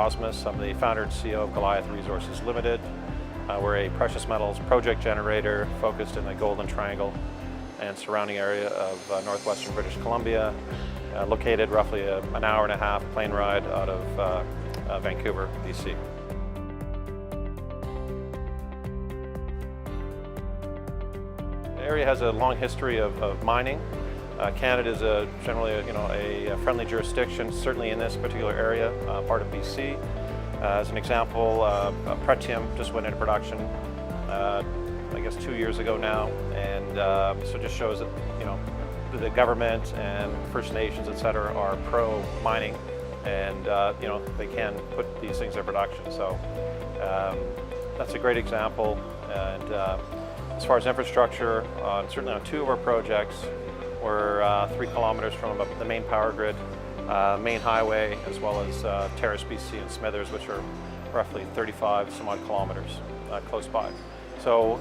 Rosmus. I'm the founder and CEO of Goloath Resources Limited. We're a precious metals project generator focused in the Golden Triangle and surrounding area of northwestern British Columbia, located roughly an hour and a half plane ride out of Vancouver, BC. The area has a long history of mining. Canada is generally a friendly jurisdiction, certainly in this particular area, part of BC. As an example, Pretium just went into production, I guess 2 years ago now, and so just shows that the government and First Nations, etc., are pro-mining, and they can put these things in production. So that's a great example. And as far as infrastructure, certainly on 2 of our projects, we're 3 kilometers from the main power grid, main highway, as well as Terrace, BC, and Smithers, which are roughly 35 some odd kilometers close by. So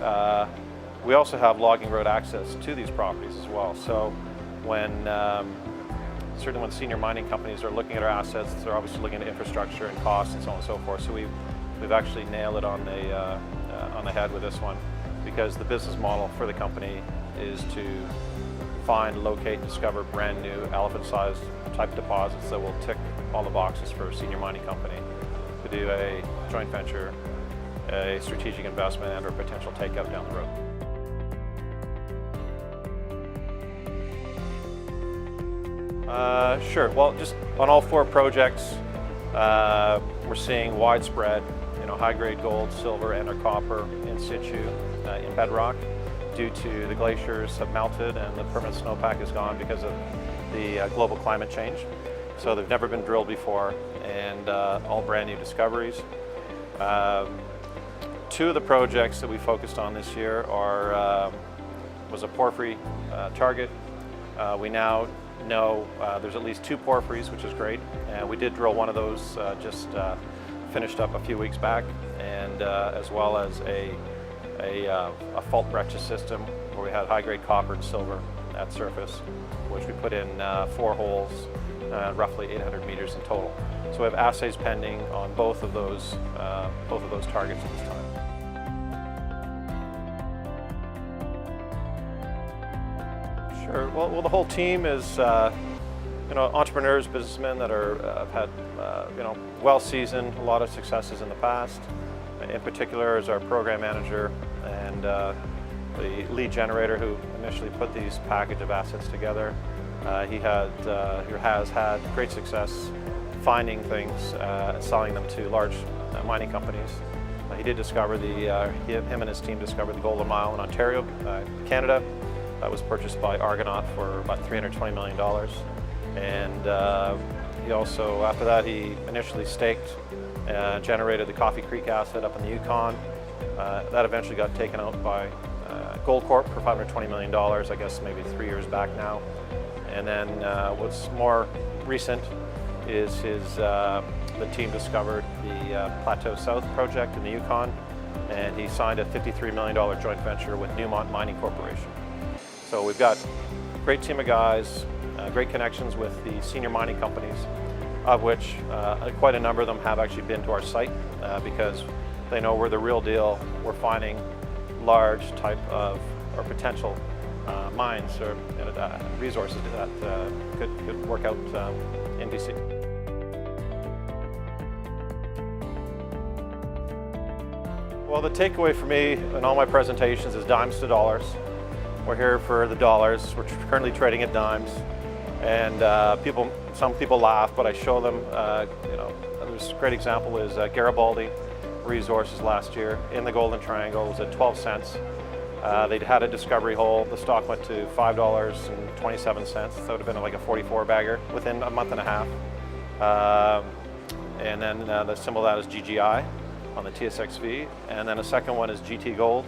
we also have logging road access to these properties as well. So certainly when senior mining companies are looking at our assets, they're obviously looking at infrastructure and costs and so on and so forth. So we've actually nailed it on the head with this one, because the business model for the company is to find, locate, and discover brand new elephant-sized type deposits that will tick all the boxes for a senior mining company to do a joint venture, a strategic investment, and or potential takeout down the road. Sure. Well, just on all 4 projects, we're seeing widespread, high-grade gold, silver, and or copper in situ in bedrock, due to the glaciers have melted and the permanent snowpack is gone because of the global climate change. So they've never been drilled before, and all brand new discoveries. 2 of the projects that we focused on this year was a porphyry target. We now know there's at least 2 porphyries, which is great, and we did drill one of those just finished up a few weeks back, and as well as a fault breccia system where we had high-grade copper and silver at surface, which we put in 4 holes, roughly 800 meters in total. So we have assays pending on both of those targets at this time. Sure. Well, the whole team is entrepreneurs, businessmen that have had well-seasoned, a lot of successes in the past. In particular is our program manager and the lead generator who initially put these package of assets together. He has had great success finding things, selling them to large mining companies. He did discover him and his team discovered the Golden Mile in Ontario, Canada. That was purchased by Argonaut for about $320 million. And he also, after that, he initially staked, generated the Coffee Creek asset up in the Yukon. That eventually got taken out by Goldcorp for $520 million, I guess maybe 3 years back now. And then what's more recent is the team discovered the Plateau South project in the Yukon, and he signed a $53 million joint venture with Newmont Mining Corporation. So we've got a great team of guys, great connections with the senior mining companies, of which quite a number of them have actually been to our site because they know we're the real deal. We're finding large type of or potential mines or resources that could work out in BC. Well, the takeaway for me in all my presentations is dimes to dollars. We're here for the dollars. We're currently trading at dimes, and some people laugh, but I show them. There's a great example is Garibaldi Resources last year in the Golden Triangle. It was at 12 cents. They'd had a discovery hole. The stock went to $5.27. That would have been like a 44 bagger within a month and a half. And then the symbol of that is GGI on the TSXV. And then a second one is GT Gold.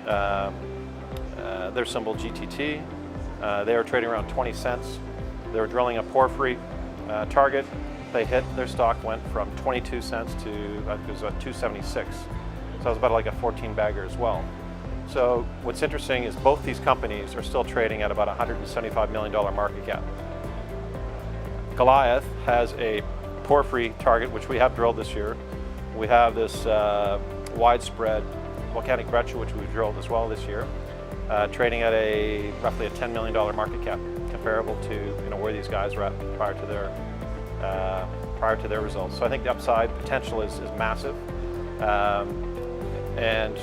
Their symbol GTT. They were trading around 20 cents. They were drilling a porphyry target. They hit, their stock went from 22 cents to, I think it was about 276. So that was about like a 14 bagger as well. So what's interesting is both these companies are still trading at about $175 million market cap. Goloath has a porphyry target, which we have drilled this year. We have this widespread volcanic breccia, which we drilled as well this year, trading at roughly a $10 million market cap, comparable to where these guys were at prior to their results. So I think the upside potential is massive. And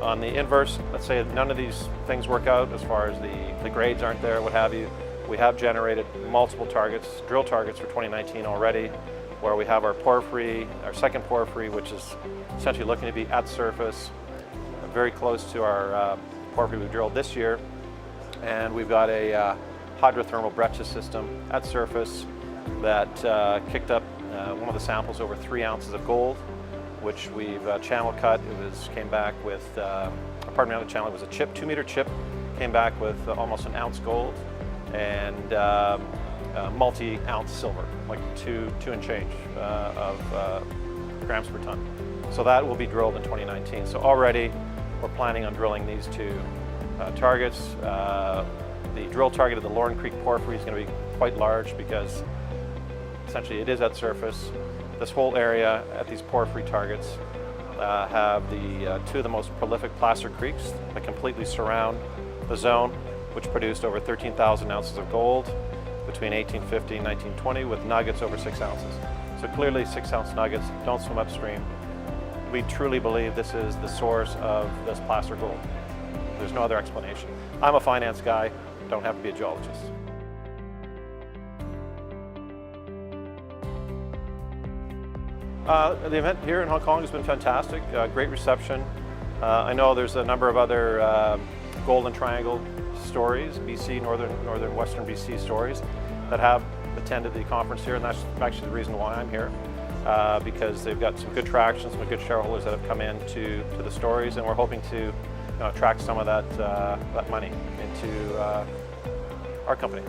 on the inverse, let's say none of these things work out as far as the grades aren't there, what have you. We have generated multiple targets, drill targets for 2019 already, where we have our porphyry, our second porphyry, which is essentially looking to be at surface, very close to our porphyry we drilled this year. And we've got a hydrothermal breccia system at surface that kicked up one of the samples over 3 ounces of gold, which we've channel cut. Came back with, pardon me, not a channel, it was a chip, 2-meter chip, came back with almost an ounce gold and multi-ounce silver, like two and change of grams per ton. So that will be drilled in 2019. So already we're planning on drilling these 2 targets. The drill target of the Lorne Creek porphyry is going to be quite large because essentially it is at surface. This whole area at these porphyry targets have the 2 of the most prolific placer creeks that completely surround the zone, which produced over 13,000 ounces of gold between 1850 and 1920 with nuggets over 6 ounces. So clearly 6-ounce nuggets don't swim upstream. We truly believe this is the source of this placer gold. There's no other explanation. I'm a finance guy, don't have to be a geologist. The event here in Hong Kong has been fantastic, great reception. I know there's a number of other Golden Triangle stories, BC, northern western BC stories that have attended the conference here, and that's actually the reason why I'm here, because they've got some good traction, some good shareholders that have come in to the stories, and we're hoping to attract some of that money into our company.